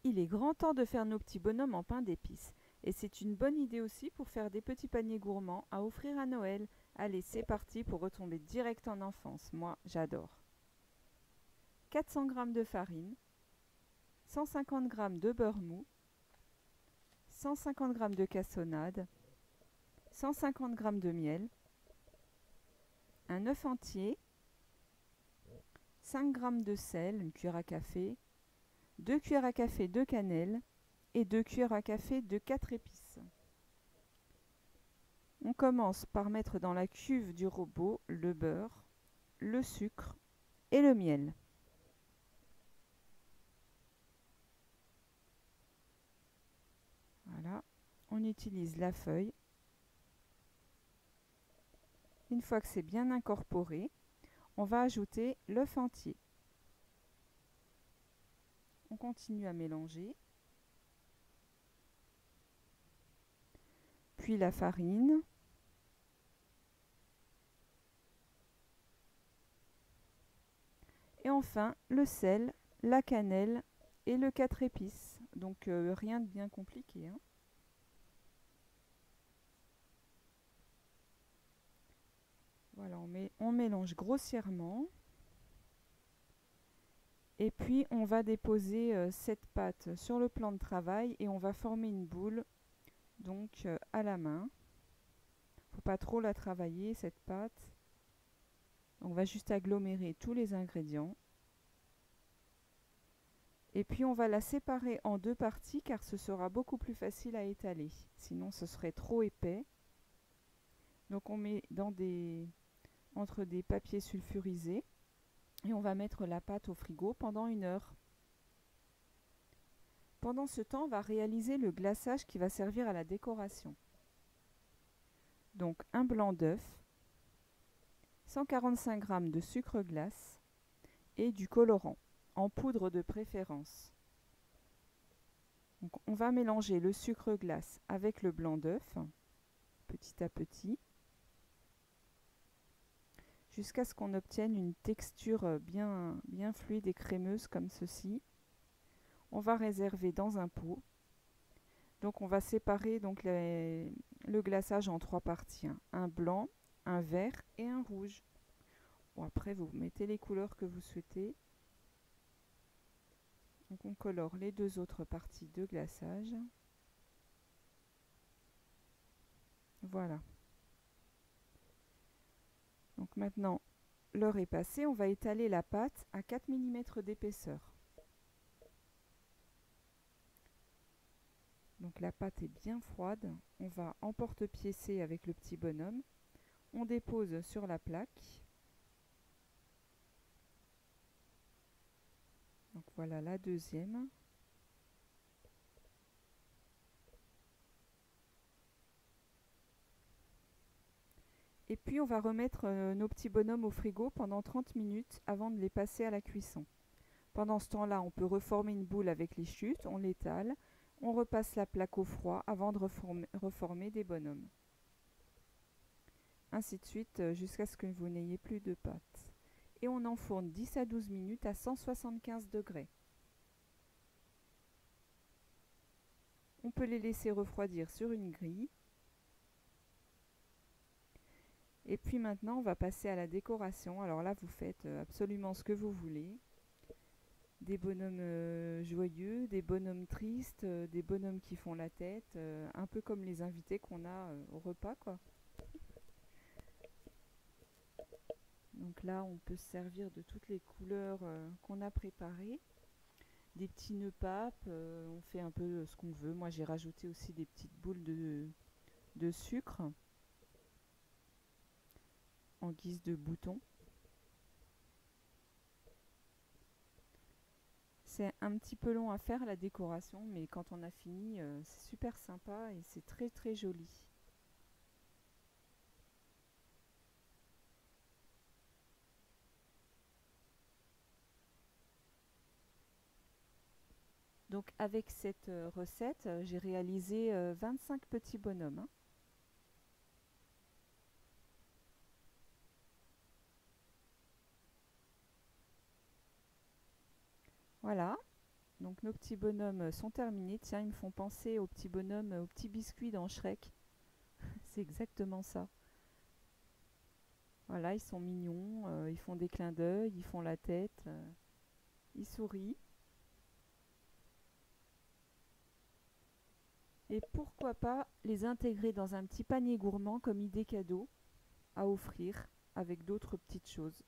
Il est grand temps de faire nos petits bonhommes en pain d'épices. Et c'est une bonne idée aussi pour faire des petits paniers gourmands à offrir à Noël. Allez, c'est parti pour retomber direct en enfance. Moi, j'adore. 400 g de farine, 150 g de beurre mou, 150 g de cassonade, 150 g de miel, un œuf entier, 5 g de sel, une cuillère à café, 2 cuillères à café de cannelle et 2 cuillères à café de 4 épices. On commence par mettre dans la cuve du robot le beurre, le sucre et le miel. Voilà, on utilise la feuille. Une fois que c'est bien incorporé, on va ajouter l'œuf entier. On continue à mélanger. Puis la farine. Et enfin le sel, la cannelle et le 4 épices. Donc rien de bien compliqué, hein. Voilà, on mélange grossièrement. Et puis on va déposer cette pâte sur le plan de travail et on va former une boule donc à la main. Faut pas trop la travailler cette pâte. On va juste agglomérer tous les ingrédients. Et puis on va la séparer en deux parties car ce sera beaucoup plus facile à étaler. Sinon ce serait trop épais. Donc on met entre des papiers sulfurisés et on va mettre la pâte au frigo pendant 1 heure. Pendant ce temps, on va réaliser le glaçage qui va servir à la décoration. Donc un blanc d'œuf, 145 g de sucre glace et du colorant, en poudre de préférence. Donc on va mélanger le sucre glace avec le blanc d'œuf, petit à petit, jusqu'à ce qu'on obtienne une texture bien fluide et crémeuse comme ceci. On va réserver dans un pot. Donc on va séparer donc le glaçage en 3 parties, hein. Un blanc, un vert et un rouge. Bon, après vous mettez les couleurs que vous souhaitez. Donc on colore les 2 autres parties de glaçage. Voilà. Donc maintenant, l'heure est passée, on va étaler la pâte à 4 mm d'épaisseur. Donc la pâte est bien froide, on va emporte-piécer avec le petit bonhomme. On dépose sur la plaque. Donc voilà la deuxième. Et puis on va remettre nos petits bonhommes au frigo pendant 30 minutes avant de les passer à la cuisson. Pendant ce temps-là, on peut reformer une boule avec les chutes, on l'étale, on repasse la plaque au froid avant de reformer des bonhommes. Ainsi de suite jusqu'à ce que vous n'ayez plus de pâte. Et on enfourne 10 à 12 minutes à 175 degrés. On peut les laisser refroidir sur une grille. Et puis maintenant, on va passer à la décoration. Alors là, vous faites absolument ce que vous voulez. Des bonhommes joyeux, des bonhommes tristes, des bonhommes qui font la tête, un peu comme les invités qu'on a au repas, quoi. Donc là, on peut se servir de toutes les couleurs qu'on a préparées. Des petits nœuds papes, on fait un peu ce qu'on veut. Moi, j'ai rajouté aussi des petites boules de sucre en guise de boutons. C'est un petit peu long à faire la décoration, mais quand on a fini, c'est super sympa et c'est très très joli. Donc avec cette recette, j'ai réalisé 25 petits bonhommes, hein. Voilà. Donc nos petits bonhommes sont terminés. Tiens, ils me font penser aux petits bonhommes, aux petits biscuits dans Shrek. C'est exactement ça. Voilà, ils sont mignons, ils font des clins d'œil, ils font la tête, ils sourient. Et pourquoi pas les intégrer dans un petit panier gourmand comme idée cadeau à offrir avec d'autres petites choses.